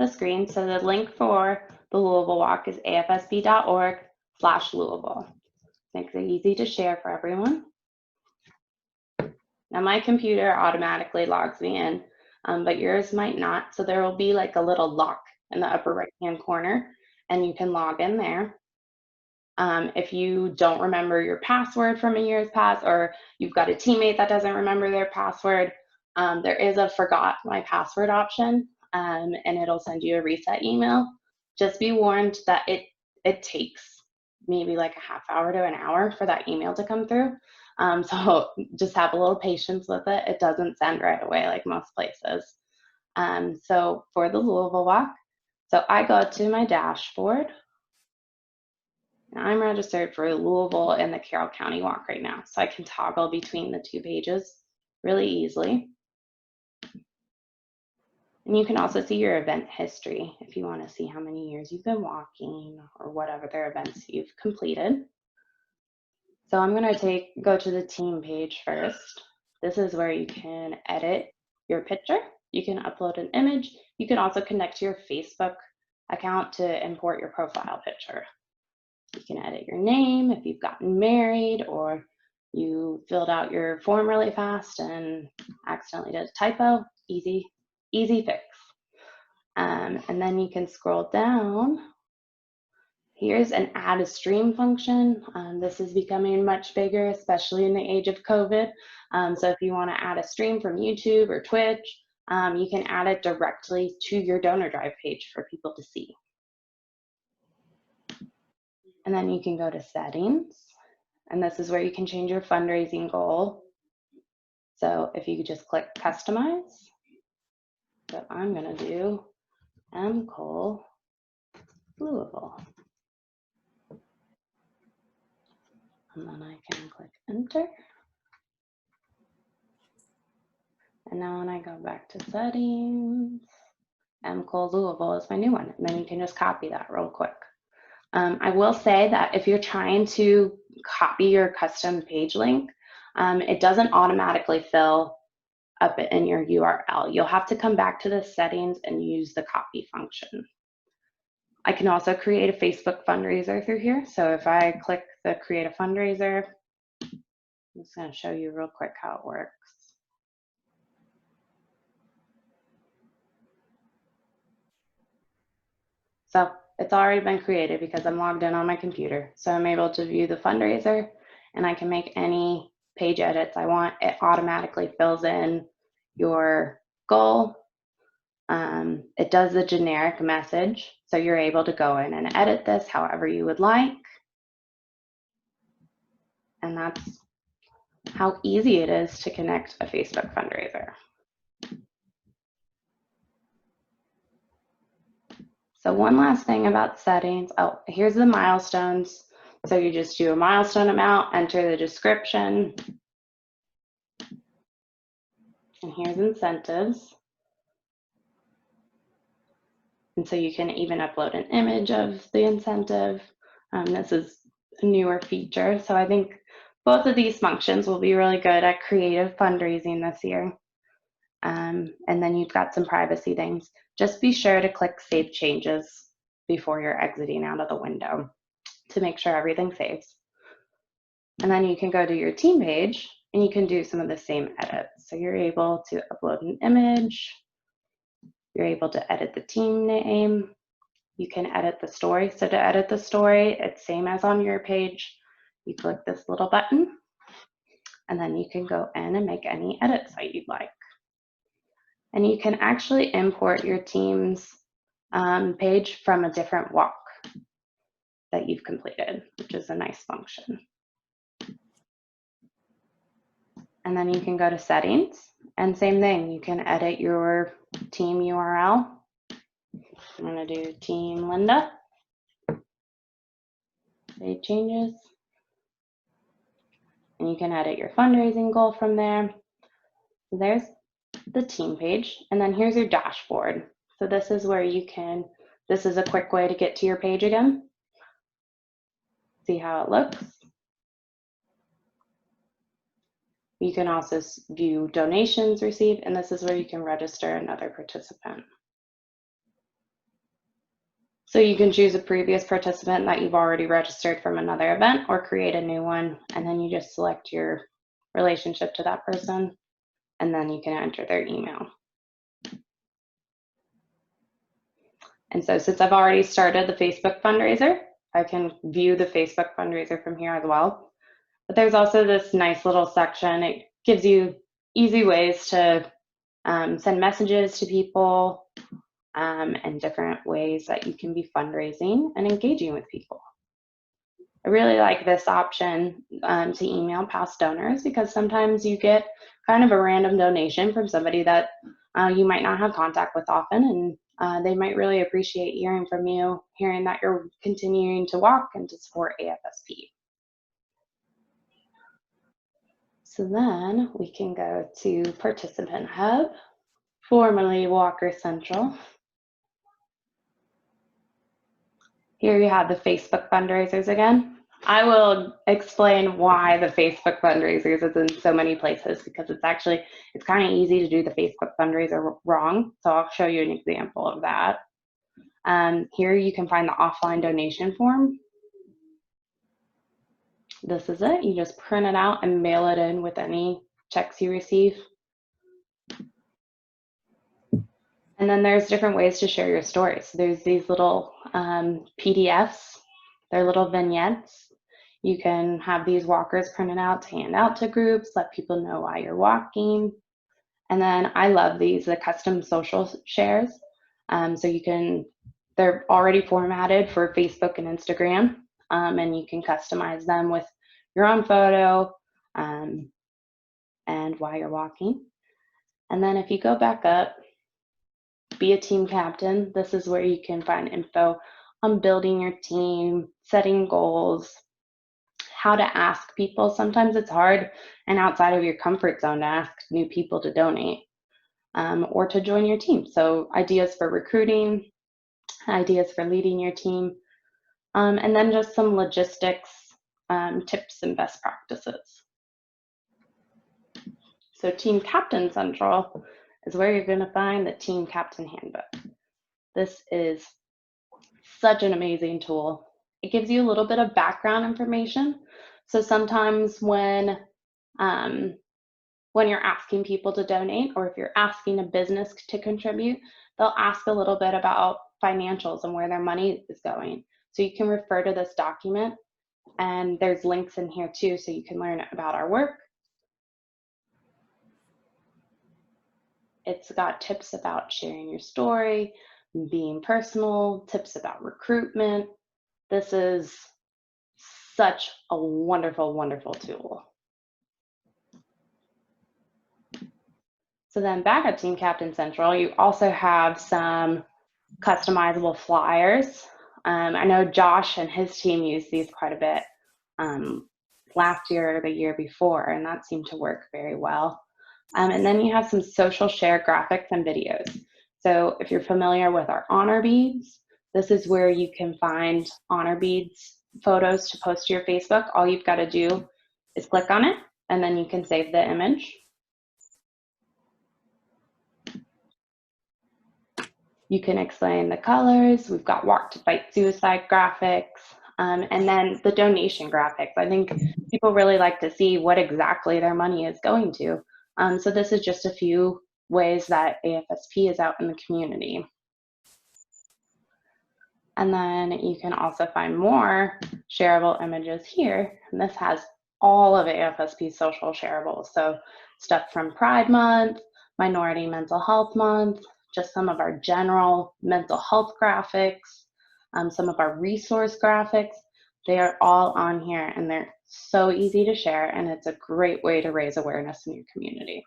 the screen. So the link for the Louisville Walk is afsb.org/Louisville. Makes it easy to share for everyone. Now my computer automatically logs me in, but yours might not. So there will be like a little lock in the upper right-hand corner, and you can log in there. If you don't remember your password from a year's past, or you've got a teammate that doesn't remember their password, there is a forgot my password option, and it'll send you a reset email. Just be warned that it takes maybe like a half hour to an hour for that email to come through. So just have a little patience with it. It doesn't send right away like most places. So for the Louisville Walk, so I go to my dashboard. Now I'm registered for Louisville and the Carroll County Walk right now, so I can toggle between the two pages really easily. And you can also see your event history if you want to see how many years you've been walking or what other events you've completed. So I'm going to go to the team page first. This is where you can edit your picture. You can upload an image. You can also connect to your Facebook account to import your profile picture. You can edit your name if you've gotten married or you filled out your form really fast and accidentally did a typo. Easy fix. And then you can scroll down. Here's an add a stream function. This is becoming much bigger, especially in the age of COVID. So if you want to add a stream from YouTube or Twitch, you can add it directly to your DonorDrive page for people to see. And then you can go to settings, and this is where you can change your fundraising goal. So if you could just click customize, so I'm gonna do Cole Louisville. And then I can click enter. And now when I go back to settings, Cole Louisville is my new one. And then you can just copy that real quick. I will say that if you're trying to copy your custom page link, it doesn't automatically fill up in your URL. You'll have to come back to the settings and use the copy function. I can also create a Facebook fundraiser through here. So if I click the create a fundraiser, I'm just going to show you real quick how it works. So it's already been created because I'm logged in on my computer. So I'm able to view the fundraiser and I can make any page edits I want. It automatically fills in your goal. It does the generic message. So you're able to go in and edit this however you would like. And that's how easy it is to connect a Facebook fundraiser. So one last thing about settings. Oh, here's the milestones. So you just do a milestone amount, enter the description. And here's incentives. And so you can even upload an image of the incentive. This is a newer feature. So I think both of these functions will be really good at creative fundraising this year. And then you've got some privacy things. Just be sure to click Save Changes before you're exiting out of the window to make sure everything saves. And then you can go to your team page and you can do some of the same edits. So you're able to upload an image. You're able to edit the team name. You can edit the story. So to edit the story, it's same as on your page. You click this little button and then you can go in and make any edits that you'd like. And you can actually import your team's page from a different walk that you've completed, which is a nice function. And then you can go to settings and same thing, you can edit your team URL. I'm gonna do Team Linda. Save changes. And you can edit your fundraising goal from there. So there's the team page, and then here's your dashboard. So this is where you can, this is a quick way to get to your page again. See how it looks. You can also view donations received, and this is where you can register another participant. So you can choose a previous participant that you've already registered from another event or create a new one, and then you just select your relationship to that person, and then you can enter their email. And so since I've already started the Facebook fundraiser, I can view the Facebook fundraiser from here as well. But there's also this nice little section. It gives you easy ways to send messages to people and different ways that you can be fundraising and engaging with people. I really like this option to email past donors, because sometimes you get kind of a random donation from somebody that you might not have contact with often, and they might really appreciate hearing from you, hearing that you're continuing to walk and to support AFSP. So then we can go to Participant Hub, formerly Walker Central. Here you have the Facebook fundraisers again. I will explain why the Facebook fundraisers is in so many places, because it's kind of easy to do the Facebook fundraiser wrong. So I'll show you an example of that. Here you can find the offline donation form. This is it. You just print it out and mail it in with any checks you receive. And then there's different ways to share your stories. So there's these little PDFs. They're little vignettes. You can have these walkers printed out to hand out to groups, let people know why you're walking. And then I love these, the custom social shares. So they're already formatted for Facebook and Instagram, and you can customize them with your own photo and why you're walking. And then if you go back up, be a team captain. This is where you can find info on building your team, setting goals, how to ask people. Sometimes it's hard and outside of your comfort zone to ask new people to donate or to join your team. So ideas for recruiting, ideas for leading your team, and then just some logistics tips and best practices. So Team Captain Central is where you're going to find the Team Captain Handbook. This is such an amazing tool. It gives you a little bit of background information. So sometimes when you're asking people to donate, or if you're asking a business to contribute, they'll ask a little bit about financials and where their money is going. So you can refer to this document, and there's links in here too, so you can learn about our work. It's got tips about sharing your story, being personal, tips about recruitment. This is such a wonderful, wonderful tool. So then back at Team Captain Central, you also have some customizable flyers. I know Josh and his team use these quite a bit last year or the year before, and that seemed to work very well. And then you have some social share graphics and videos. So if you're familiar with our honor beads, this is where you can find honor beads photos to post to your Facebook. All you've got to do is click on it, and then you can save the image. You can explain the colors. We've got Walk to Fight Suicide graphics, and then the donation graphics. I think people really like to see what exactly their money is going to. So this is just a few ways that AFSP is out in the community. And then you can also find more shareable images here. And this has all of AFSP social shareables. So stuff from Pride Month, Minority Mental Health Month, just some of our general mental health graphics, some of our resource graphics. They are all on here, and they're so easy to share, and it's a great way to raise awareness in your community.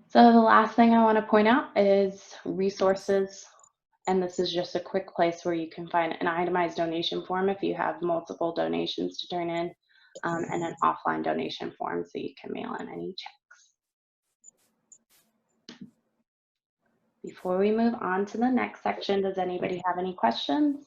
So the last thing I want to point out is resources, and this is just a quick place where you can find an itemized donation form if you have multiple donations to turn in, and an offline donation form so you can mail in any checks. Before we move on to the next section, does anybody have any questions?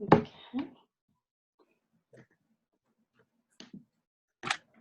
Okay.